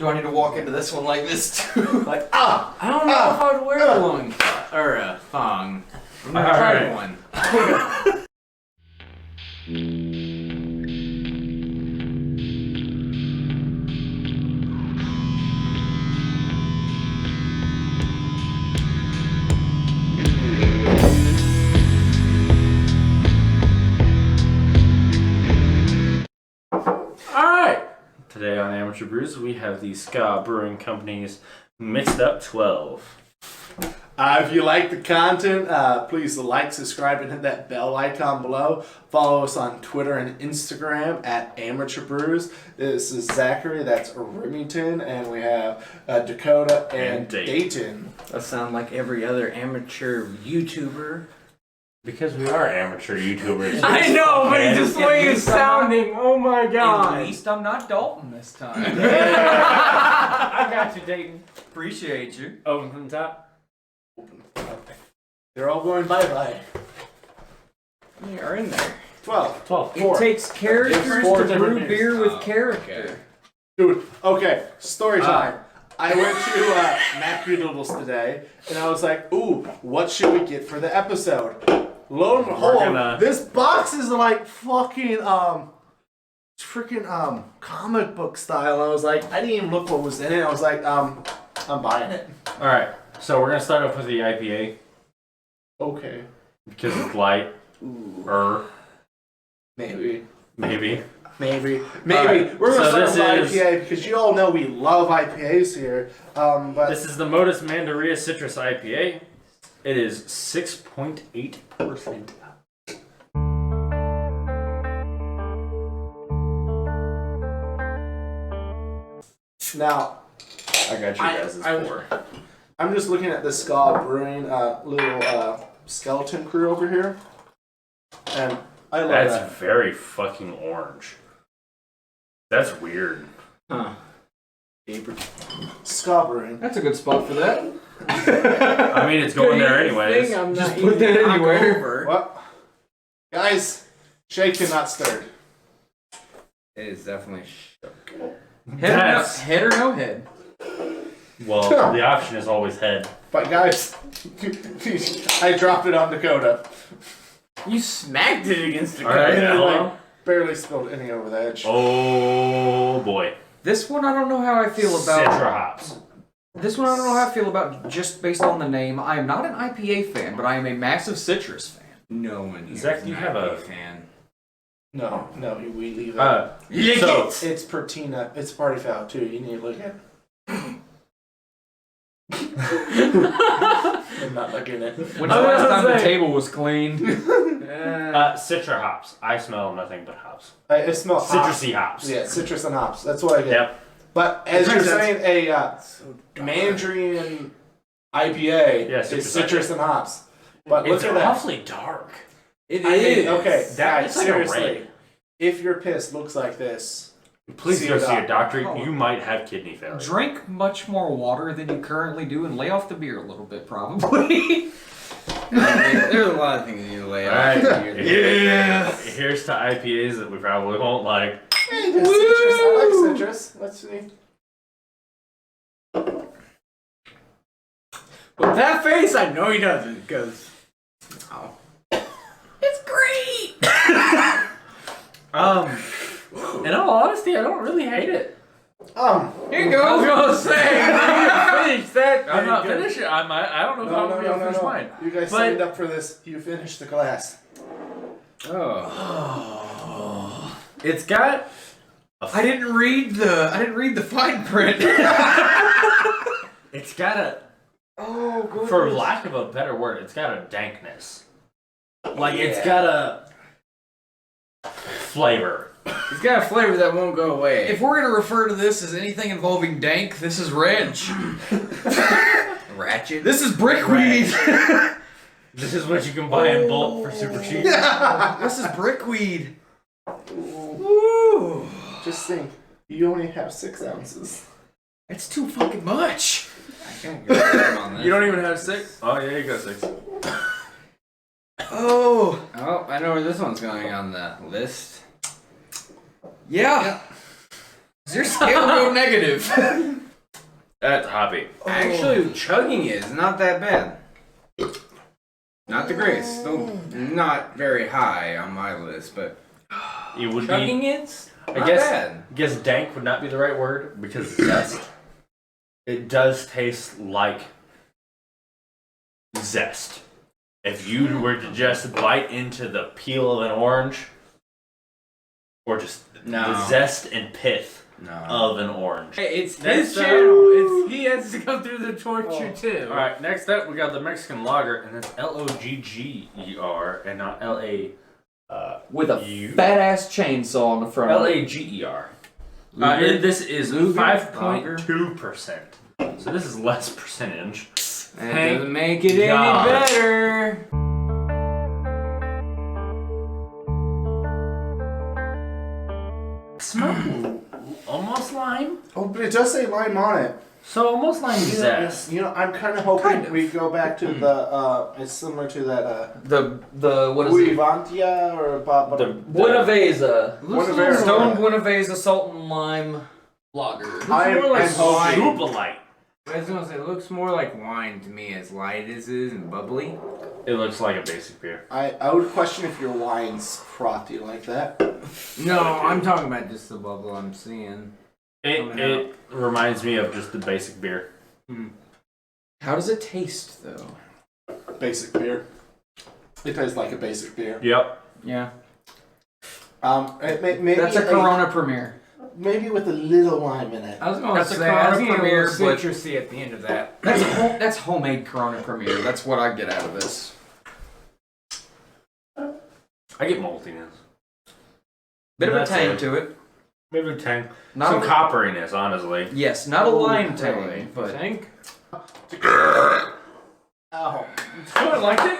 Do I need to walk into this one like this too? Like, I don't know if I would wear a long or a thong. I'm gonna try one. Today on Amateur Brews, we have the Ska Brewing Company's Mixed Up 12. If you like the content, please like, subscribe, and hit that bell icon below. Follow us on Twitter and Instagram at Amateur Brews. This is Zachary, that's Remington, and we have Dakota and Dayton. That sound like every other amateur YouTuber. Because we are amateur YouTubers. I know, but just the way it's sounding, oh my god. At least I'm not Dalton this time. I got you, Dayton. Appreciate you. Open from the top. They're all going bye-bye. You are in there. 12. It takes characters Four to brew different beer beers. with character. Dude, okay, story time. I went to Mac-Doodles today, and I was like, ooh, what should we get for the episode? Lo and behold, this box is like fucking, freaking, comic book style. I was like, I didn't even look what was in it. I was like, I'm buying it. Alright, so we're going to start off with the IPA. Okay. Because it's light. Maybe. Maybe. Right. We're going to start with IPA because you all know we love IPAs here. But this is the Modus Mandarina Citrus IPA. It is 6.8%. Now, I got you guys as 4. I'm just looking at the Ska Brewing little skeleton crew over here. And I love that. That's very fucking orange. That's weird. Huh. Ska Brewing. That's a good spot for that. I mean, it's going there anyways. Just put that anywhere. What? Guys, shaken, not stirred. It is definitely shook. Head or no head? Well, the option is always head. But guys, I dropped it on Dakota. You smacked it against the Alright, And hello? it like, barely spilled any over the edge. Oh boy. This one, I don't know how I feel about. Citra hops. This one, I don't know how I feel about just based on the name. I am not an IPA fan, but I am a massive citrus fan. No one here Zach, is do you an have IPA a fan. No, we leave it. So, It's Pertina. It's party foul too. You need to look at it. I'm not looking at it. When's the last time the table was cleaned? Citra hops. I smell nothing but hops. It smells Citrusy hops. Yeah, citrus and hops. That's what I get. Yep. But as you're makes saying, a Mandarin IPA is citrus and hops. But It's look at that. awfully dark. It I is. mean, okay, That guys, is like seriously. a red. If your piss looks like this, Please go see a doctor. Oh. You might have kidney failure. Drink much more water than you currently do and lay off the beer a little bit, probably. There's a lot of things you need to lay out. Alright. Here's to IPAs that we probably won't like. Hey, there's citrus. I like citrus. Let's see. With that face, I know he doesn't, because... It's great! In all honesty, I don't really hate it. Here you go. I was gonna say, finish that. I'm not finishing. I don't know if I'm going to finish mine. You guys signed up for this. You finished the class. Oh. It's got. I didn't read the fine print. It's got a. Oh, good. For lack of a better word, it's got a dankness. Like it's got a flavor. It's got a flavor that won't go away. If we're gonna refer to this as anything involving dank, this is wrench. Ratchet. This is brickweed. This is what you can buy in bulk for super cheap. This is brickweed. Woo! Just think, you only have 6 ounces. It's too fucking much. I can't go on this. You don't even have 6? Oh yeah, you got 6. Oh. Oh, I know where this one's going on the list. Yeah. Does your scale go negative? That's hoppy. Actually, chugging it is not that bad. Not the greatest. Still not very high on my list, but It would chugging be. it's I not guess. bad. I guess dank would not be the right word because zest. It does taste like zest. If you were to just bite into the peel of an orange, or just No. the zest and pith No. of an orange. Hey, it's Next his up- channel. He has to go through the torture too. All right, next up we got the Mexican lager, and that's Logger and not L-A. With a U- fat ass chainsaw on the front. of it. Lager. Luger? And this is Luger? 5.2%. So this is less percentage. That Thank doesn't make it God. any better. Smell almost lime. Oh, but it does say lime on it. So almost lime zest. You know, I'm kind of hoping Kind of. we go back to the. It's similar to that. The what is it? Buivantia or The Buenaveza. Buenaveza. Stone Buenaveza Salt and Lime Lager. I'm more like hoping. Super light. I was gonna say, it looks more like wine to me, as light as it is and bubbly. It looks like a basic beer. I would question if your wine's frothy like that. No, I'm talking about just the bubble I'm seeing. It reminds me of just the basic beer. How does it taste though? Basic beer. It tastes like a basic beer. Yep. Yeah. Maybe That's a Corona Premier. Maybe with a little lime in it. I was gonna That's a say, I was Corona getting a Premier, little but- citrusy at the end of that. That's homemade Corona Premier. That's what I get out of this. I get maltiness. Bit of a That's tang it. to it. Maybe a tang. Not Some a, copperiness, honestly. yes, not a lime tang, Really? but Think? Oh. I liked it.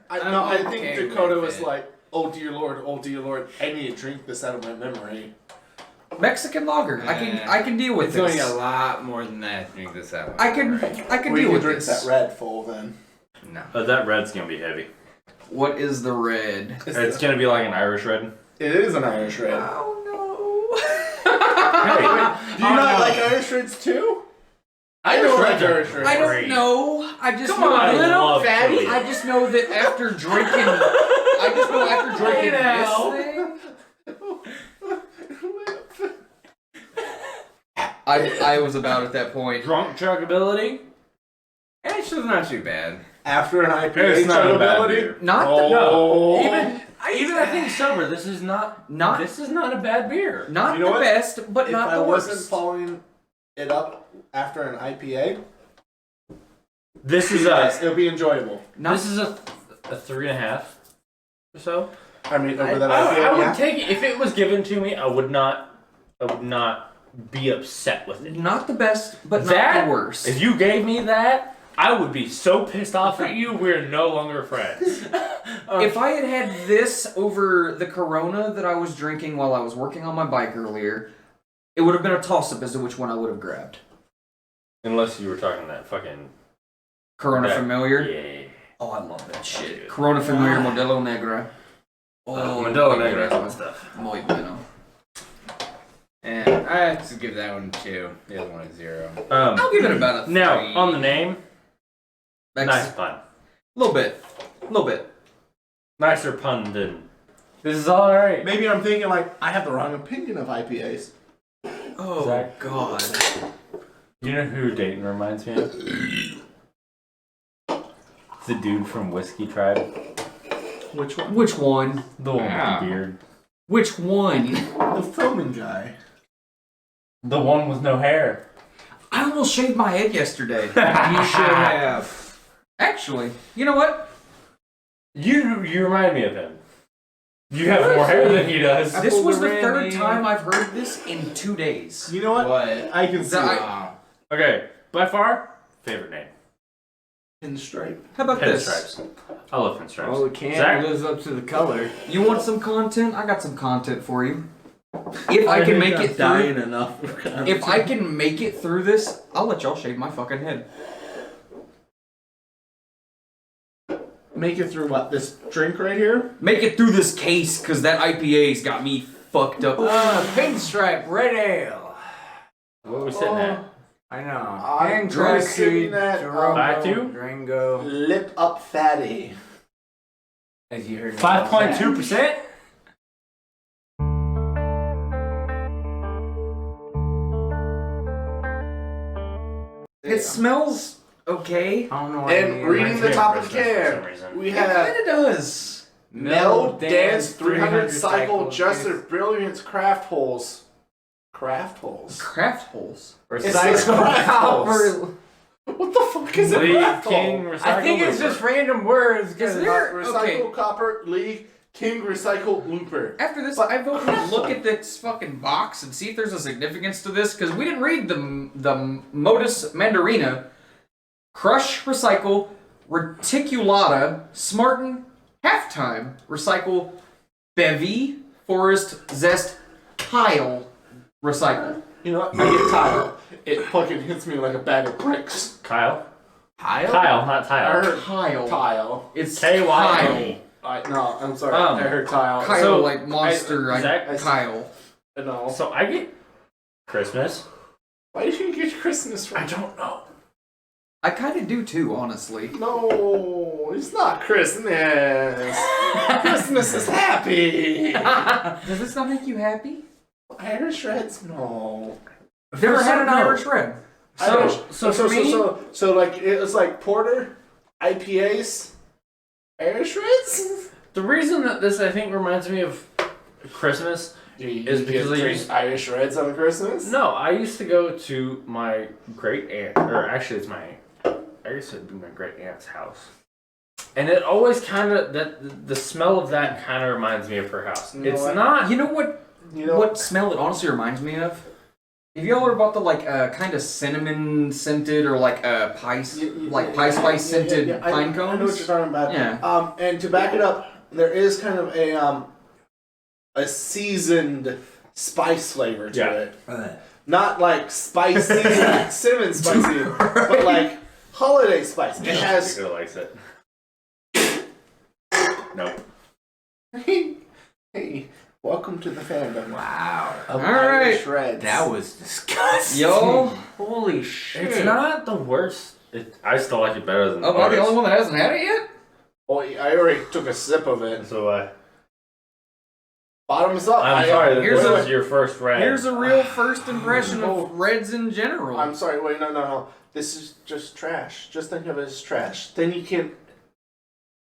I think okay Dakota with was it. like, oh dear lord, I need to drink this out of my memory. Mexican lager. I can deal with It's going this. a lot more than that. Drink this out. I can We deal can with drink this. that red full then. No. That red's gonna be heavy. What is the red? It's gonna be like an Irish red. It is an Irish red. Oh Do you not like Irish reds too? I don't like Irish no! reds. I don't Great. know. I just Come know on, I that love chili. I just know that after drinking, this thing, I was about at that point. Drunk chuggability. Actually, it's not too bad. After an IPA It's not a bad chuggability? beer. Not Oh. Even I think sober. This is not a bad beer. not You know the what? best, but If not I the wasn't worst. following it up after an IPA, This is yes, it'll be enjoyable. this is a 3.5 or so. I mean, over that I IPA, would yeah. take it if it was given to me. I would not be upset with it. Not the best, but That- not the worst. If you gave me that, I would be so pissed off at you. We're no longer friends. If I had had this over the Corona that I was drinking while I was working on my bike earlier, it would have been a toss-up as to which one I would have grabbed. Unless you were talking that fucking Corona that- Familiar. Yeah. Oh, I love that shit. Dude. Corona Familiar Modelo Negra. Mandela Negra and stuff. Muy bueno. And I have to give that one 2. The other one is 0. I'll give it about a 3. Now on the name, That's nice pun. a little bit. Nicer pun than. This is all right. Maybe I'm thinking like I have the wrong opinion of IPAs. Oh Zach. God. You know who Dayton reminds me of? It's the dude from Whiskey Tribe. Which one? Which one? The one Wow. with the beard. Which one? The filming guy. The one with no hair. I almost shaved my head yesterday. You should have. Actually, you know what? You remind me of him. You have more hair than he does. This was the pulled a third Randy. time I've heard this in 2 days. You know what? What? I can see That- it. Wow. Okay, by far, favorite name. Pinstripe. How about this? Pinstripes. I love pinstripes. Well, the can Zach? lives up to the color. You want some content? I got some content for you. If I can make it through, enough. if I can make it through this, I'll let y'all shave my fucking head. Make it through what? This drink right here? Make it through this case, cause that IPA's got me fucked up. Pinstripe Red Ale. What are we sitting at? I know. I'm Handcrafted, sitting at, Back to? Durango. Lip up fatty. As you heard. 5.2%. It smells okay. I don't know what And reading the top of the can, we It have kind of does. Meld Dance 300 Cycle Justice Brilliance Craft Holes. Craft holes? Craft holes. It says craft holes. What the fuck is it? Lee Craft King hole? Recycle I think it's Looper. just random words. Is Cause there- Recycle okay. Copper Lee King Recycle Looper. After this, But I vote we look at this fucking box and see if there's a significance to this, because we didn't read the Modus Mandarina, Crush, Recycle, Reticulata, Smarten, Halftime, Recycle, Bevy, Forest, Zest, Kyle, Recycle. You know what? I get tile. It fucking hits me like a bag of bricks. Kyle? Kyle? Kyle, not I Tile. heard Kyle. tile. It's K-Y-L. Kyle. No, I'm sorry. Um, I heard tile. Kyle, So, like monster. Zach- Kyle. No. So I get Christmas. Why did you get Christmas from? I don't know. I kind of do too, honestly. No, it's not Christmas. Christmas is happy. Does this not make you happy? Irish Reds? No. Never had an no. Irish Red. Irish. So like it's like porter, IPAs, Irish Reds. the reason that this I think reminds me of Christmas is because I drink used Irish Reds on Christmas. no, I used to go to my great aunt, or actually it's my, I guess it'd be my great aunt's house, and it always kind of the smell of that kind of reminds me of her house. You know It's what? not. You know what? You know What smell it honestly reminds me of? Have you all heard about the like kind of cinnamon scented or like pie pie spice scented pine cones? I know what you're talking about. Yeah. And to back it up, there is kind of a seasoned spice flavor to Yeah. it. Not like spicy cinnamon spicy, but like holiday spice. It has. Chico likes it. Nope. Hey, welcome to the fandom. Wow. Of All right. Irish Reds. That was disgusting. Yo, holy shit! It's not the worst. I still like it better than. Oh, am I the ours. only one that hasn't had it yet? Oh, I already took a sip of it. So Bottoms up. I'm sorry that here's this a- is your first red. Here's a real first impression of Reds in general. I'm sorry. Wait, no. This is just trash. Just think of it as trash. Then you can.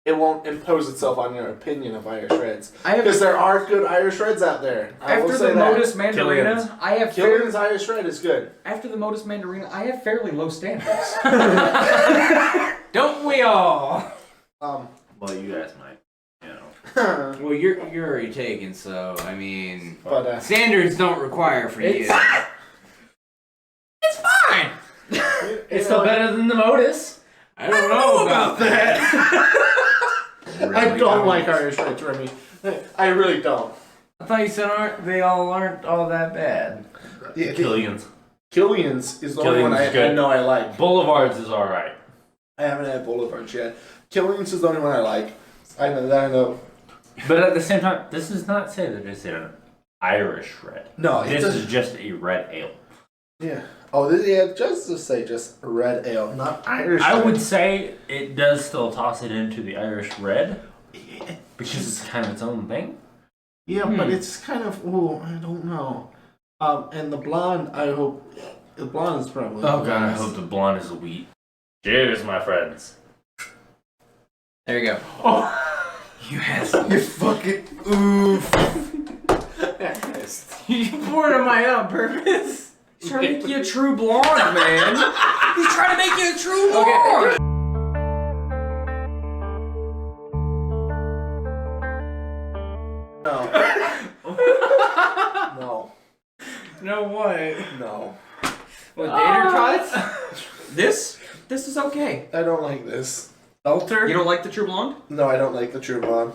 It won't impose itself on your opinion of Irish Reds. Because there are good Irish Reds out there. I will After say the that. Modus Mandarina, Killian's. I have Killian's Irish Red is good. after the Modus Mandarina, I have fairly low standards. Don't we all? Um. Well, you guys might. You know. Well, you're already taken, so I mean, But standards don't require for you. It's fine. It's still better than the Modus. I don't know about that. I don't like Irish Reds, Remy. I really don't. I thought you said they all aren't all that bad. Killian's. Killian's is the only one Killian's is I good. know I like. Boulevards is alright. I haven't had Boulevards yet. Killian's is the only one I like. I know that. I know. But at the same time, this does not say that it's an Irish red. No, This is just a red ale. Yeah. Oh, just to say, just red ale, not Irish. I red. would say it does still toss it into the Irish red because it's kind of its own thing. Yeah, but it's kind of. Oh, I don't know. And the blonde, I hope. The blonde is probably. Oh god, I hope the blonde is a wheat. Cheers, my friends. There you go. You had You fucking oof. you poured on my own purpose. He's trying to make you a true blonde, man. He's trying to make you a true blonde. No. No what? No. What tater tots? This is okay. I don't like this. Seltzer? You don't like the true blonde? No, I don't like the True Blond.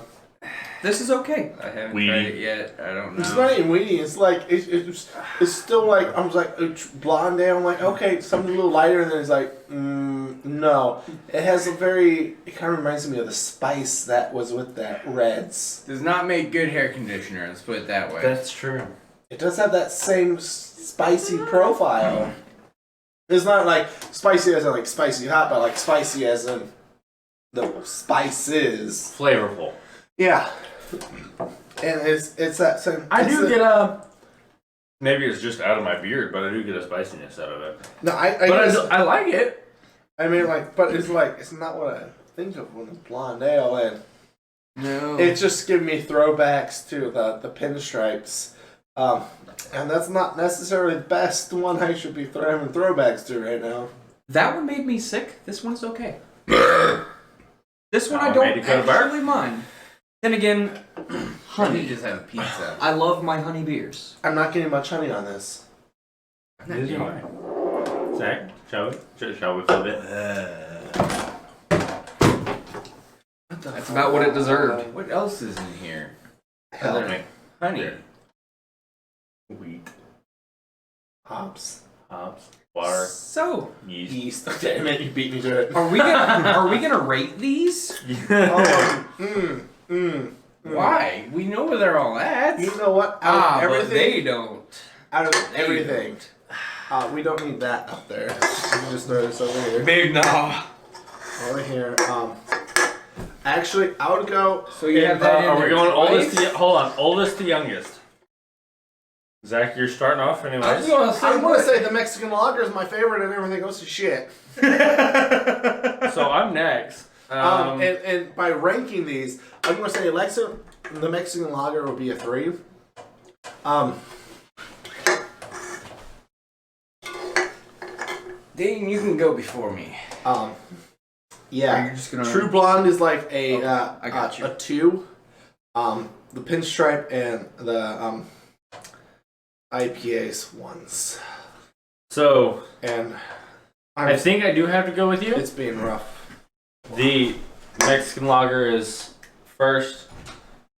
This is okay. I haven't Weedy. tried it yet. I don't know. It's not even weedy. It's like it's still like I was like blonde ale. I'm like okay, something a little lighter, and then it's like No, it has a very. It kind of reminds me of the spice that was with that Reds. Does not make good hair conditioner. Let's put it that way. That's true. It does have that same spicy profile. It's not like spicy as in like spicy hot, but like spicy as in the spices. Flavorful. Yeah, and it's that same. I do get a. Maybe it's just out of my beard, but I do get a spiciness out of it. No, I like it. I mean, like, but it's like it's not what I think of when it's blonde ale, and No. it's just giving me throwbacks to the pinstripes. And that's not necessarily the best one I should be having throwbacks to right now. That one made me sick. This one's okay. This one I don't made you go to bar? actually mind. Then again, Honey honey. just have pizza. I love my honey beers. I'm not getting much honey on this. This is mine. Zach, shall we? Shall we flip it? That's about what it deserved. What else is in here? Hell, Other than Honey. wheat, hops, hops, water, So, yeast. yeast. Damn it, you beat me to it. are we gonna rate these? Why? We know where they're all at. You know what? Out of but everything, they don't. out of everything, we don't need that up there. We can just throw this over here. Big nah. Over here. Actually, I would go. So you have that in Are we there going twice? oldest to youngest? Zach, you're starting off anyways. I was gonna say, I'm gonna say the Mexican lager is my favorite, and everything else is shit. So I'm next. And by ranking these, I'm gonna say the Mexican lager will be a 3. Dane, you can go before me. Yeah. You're just gonna. True Blonde is like a I got you. a 2. The Pinstripe and the IPAs ones. So And I think I do have to go with you. it's being rough. The Mexican lager is first.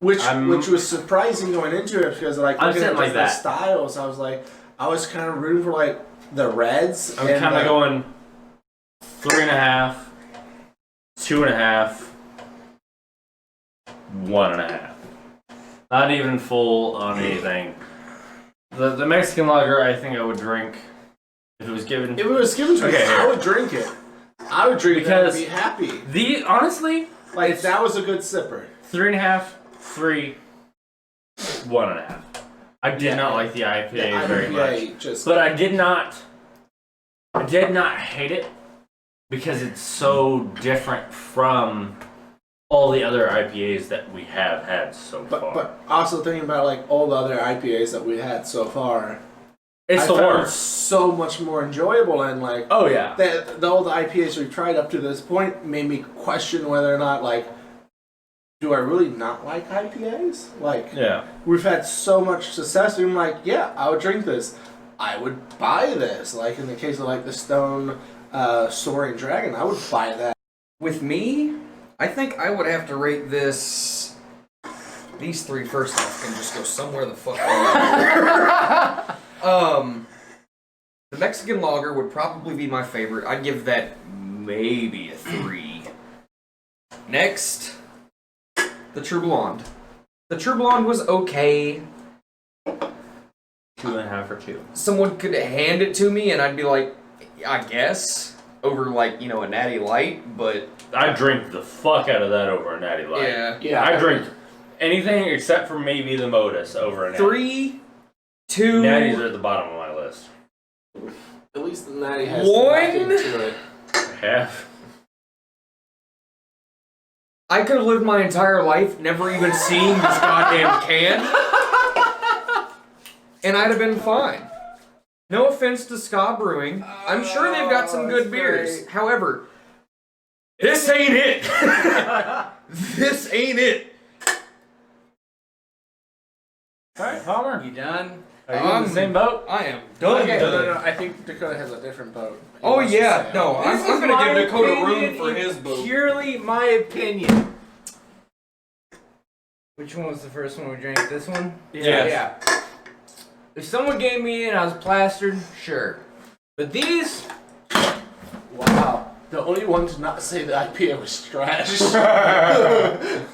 Which I'm- was surprising going into it because like I'm looking at sitting like just the that. styles, I was kind of rooting for like the Reds. I'm and, kind of going 3.5, 2.5, 1.5. Not even full on anything. The Mexican lager, I think I would drink if it was given. If it was given to me, Okay. I would drink it. I would drink Because- it and be happy. The honestly, Like that was a good sipper. 3.5, 3, 1.5. I did not like the IPA very much, just but I did not hate it because it's so different from all the other IPAs that we have had so far. but also thinking about like all the other IPAs that we had so far, it's I the found it worst. so much more enjoyable and like Oh yeah. the old IPAs we've tried up to this point made me question whether or not like do I really not like IPAs? Like Yeah. we've had so much success. I'm like, yeah, I would drink this. I would buy this. Like in the case of like the Stone Soaring Dragon, I would buy that. With me, I think I would have to rate this. These 3 first off can just go somewhere the fuck. The Mexican lager would probably be my favorite. I'd give that maybe a 3. Next, the True Blonde. The True Blonde was okay. 2.5 or 2. Someone could hand it to me and I'd be like, I guess, over like, a Natty Light, but I drink the fuck out of that over a Natty Light. yeah. Yeah, I drink anything except for maybe the Modus over a Natty. 3, 2, Natties are at the bottom of my list. At least the Natty has One? nothing to it. Half. I could have lived my entire life never even seeing this goddamn can. And I'd have been fine. No offense to Ska Brewing. I'm sure they've got some good that's beers. great. However, this ain't it. This ain't it. Alright, Palmer. You done? Are you in the same boat? I am done. Okay, no. I think Dakota has a different boat. He Oh wants to yeah, say. no, I'm gonna give Dakota room for his boat. Purely my opinion. Which one was the first one we drank? This one? Yes. Yeah. If someone gave me it and I was plastered, sure. But these, Wow. The only one to not say the IPA was trash. I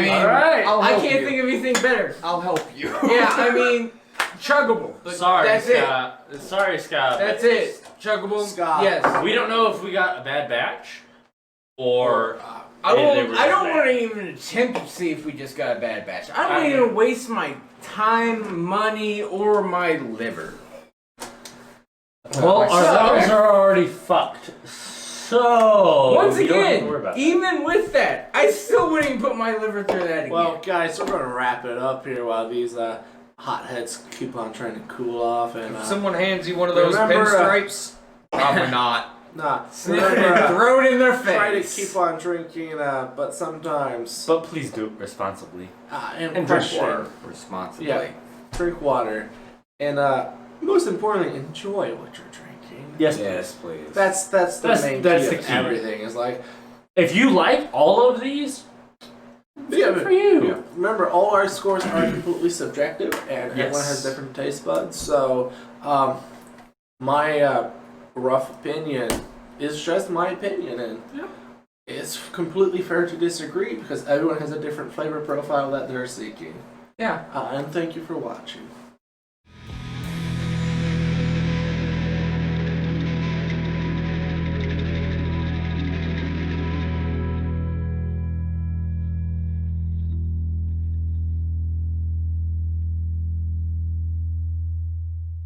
mean, Alright. I can't think of anything better. I'll help you. Yeah, I mean, chuggable. But Sorry, that's Scott. Sorry, Scott. That's it. Chuggable. Scott. Yes. We don't know if we got a bad batch or. I Maybe they don't were just bad. want to even attempt to see if we just got a bad batch. I don't I even waste my time, money, or my liver. Well, our lungs are already fucked. So. Once we don't have to again, worry about that. even with that, I still wouldn't even put my liver through that again. Well, guys, we're gonna wrap it up here while these hotheads keep on trying to cool off. And If someone hands you one of those remember, pinstripes, probably not. Sniff it, throw it in their face. try to keep on drinking, but sometimes But please do it responsibly. and drink question, water. Responsibly. Yeah, drink water, and most importantly, enjoy what you're drinking. Yes, please. That's the main that's key the of key. everything. Is like, If you like all of these, yeah, good for you. yeah. Remember, all our scores are completely subjective, and everyone Yes. has different taste buds. So, my rough opinion is just my opinion, and it's completely fair to disagree because everyone has a different flavor profile that they're seeking. Yeah. And thank you for watching.